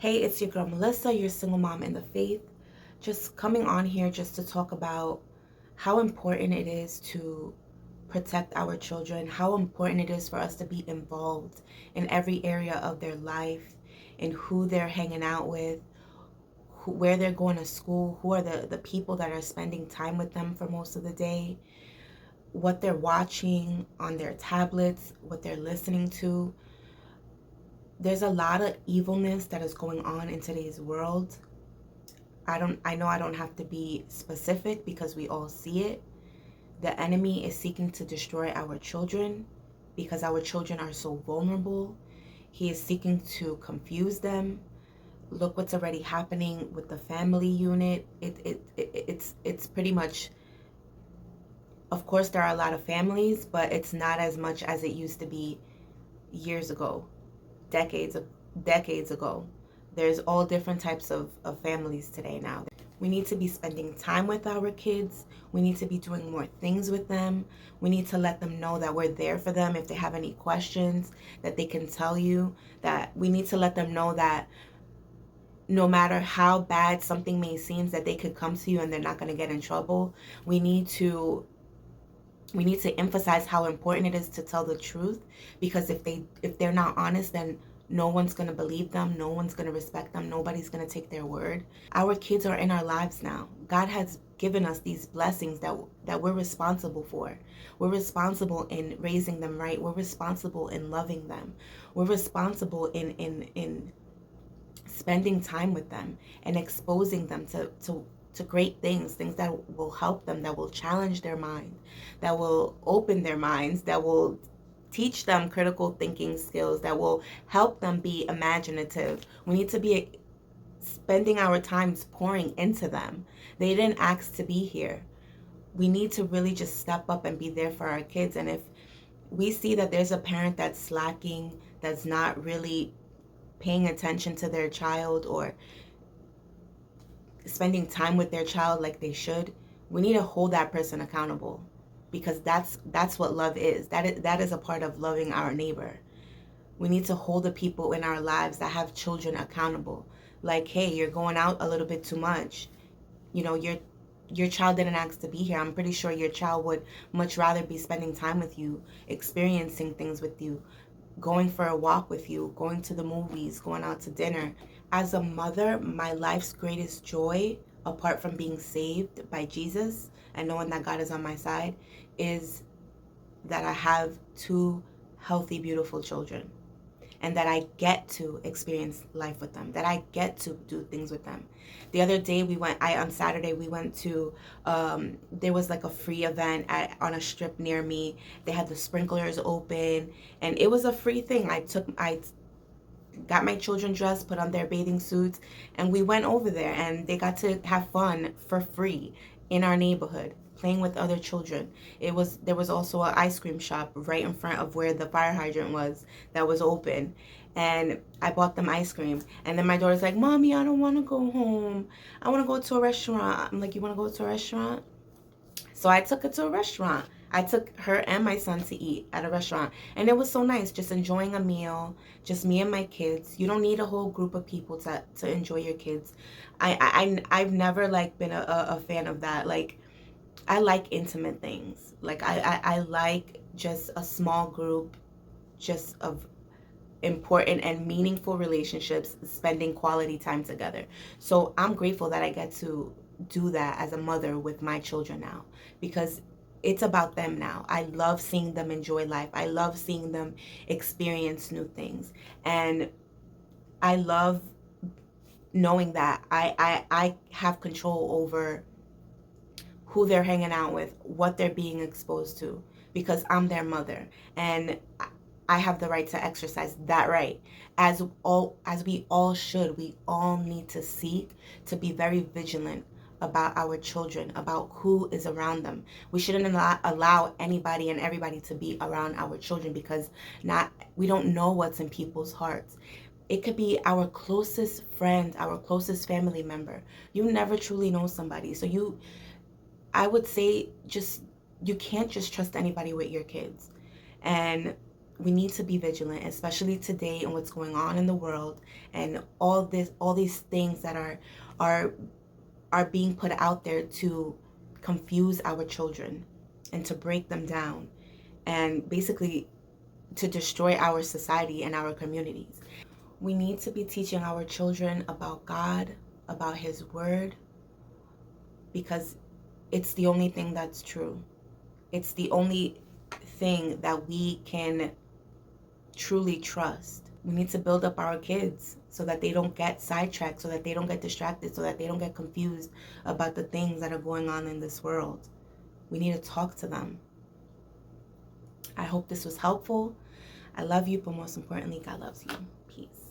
Hey, it's your girl Melissa, your single mom in the faith. Just coming on here just to talk about how important it is to protect our children, how important it is for us to be involved in every area of their life, in who they're hanging out with, where they're going to school, who are the people that are spending time with them for most of the day, what they're watching on their tablets, what they're listening to. There's a lot of evilness that is going on in today's world. I know I don't have to be specific because we all see it. The enemy is seeking to destroy our children because our children are so vulnerable. He is seeking to confuse them. Look what's already happening with the family unit. It's pretty much, of course there are a lot of families, but it's not as much as it used to be years ago, decades ago. There's all different types of families today now. We need to be spending time with our kids. We need to be doing more things with them. We need to let them know that we're there for them if they have any questions, that they can tell you. That we need to let them know that no matter how bad something may seem, that they could come to you and they're not going to get in trouble. We need to emphasize how important it is to tell the truth, because if they're not honest, then no one's going to believe them, no one's going to respect them, nobody's going to take their word. Our kids are in our lives now. God has given us these blessings that we're responsible for. We're responsible in raising them right. We're responsible in loving them. We're responsible in spending time with them and exposing them to great things that will help them, that will challenge their mind, that will open their minds, that will teach them critical thinking skills, that will help them be imaginative. We need to be spending our times pouring into them. They didn't ask to be here. We need to really just step up and be there for our kids. And if we see that there's a parent that's slacking, that's not really paying attention to their child or spending time with their child like they should, we need to hold that person accountable, because that's what love is. That is a part of loving our neighbor. We need to hold the people in our lives that have children accountable. Like, hey, you're going out a little bit too much. You know, your child didn't ask to be here. I'm pretty sure your child would much rather be spending time with you, experiencing things with you, going for a walk with you, going to the movies, going out to dinner. As a mother, my life's greatest joy, apart from being saved by Jesus and knowing that God is on my side, is that I have two healthy, beautiful children, and that I get to experience life with them, that I get to do things with them. The other day on Saturday, we went to, there was like a free event on a strip near me. They had the sprinklers open, and it was a free thing. I got my children dressed, put on their bathing suits, and we went over there, and they got to have fun for free in our neighborhood, playing with other children. There was also an ice cream shop right in front of where the fire hydrant was that was open, and I bought them ice cream. And then my daughter's like, "Mommy, I don't want to go home. I want to go to a restaurant." I'm like, "You want to go to a restaurant?" So I took her to a restaurant. I took her and my son to eat at a restaurant. And it was so nice, just enjoying a meal, just me and my kids. You don't need a whole group of people to enjoy your kids. I've never like been a fan of that. Like, I like intimate things. Like, I like just a small group, just of important and meaningful relationships, spending quality time together. So I'm grateful that I get to do that as a mother with my children now, because it's about them now. I love seeing them enjoy life. I love seeing them experience new things. And I love knowing that I have control over who they're hanging out with, what they're being exposed to, because I'm their mother. And I have the right to exercise that right, as we all should. We all need to seek to be very vigilant about our children, about who is around them. We shouldn't allow anybody and everybody to be around our children, because we don't know what's in people's hearts. It could be our closest friend, our closest family member. You never truly know somebody. So I would say, you can't just trust anybody with your kids. And we need to be vigilant, especially today and what's going on in the world, and all these things that are being put out there to confuse our children and to break them down, and basically to destroy our society and our communities. We need to be teaching our children about God, about His Word, because it's the only thing that's true. It's the only thing that we can truly trust. We need to build up our kids so that they don't get sidetracked, so that they don't get distracted, so that they don't get confused about the things that are going on in this world. We need to talk to them. I hope this was helpful. I love you, but most importantly, God loves you. Peace.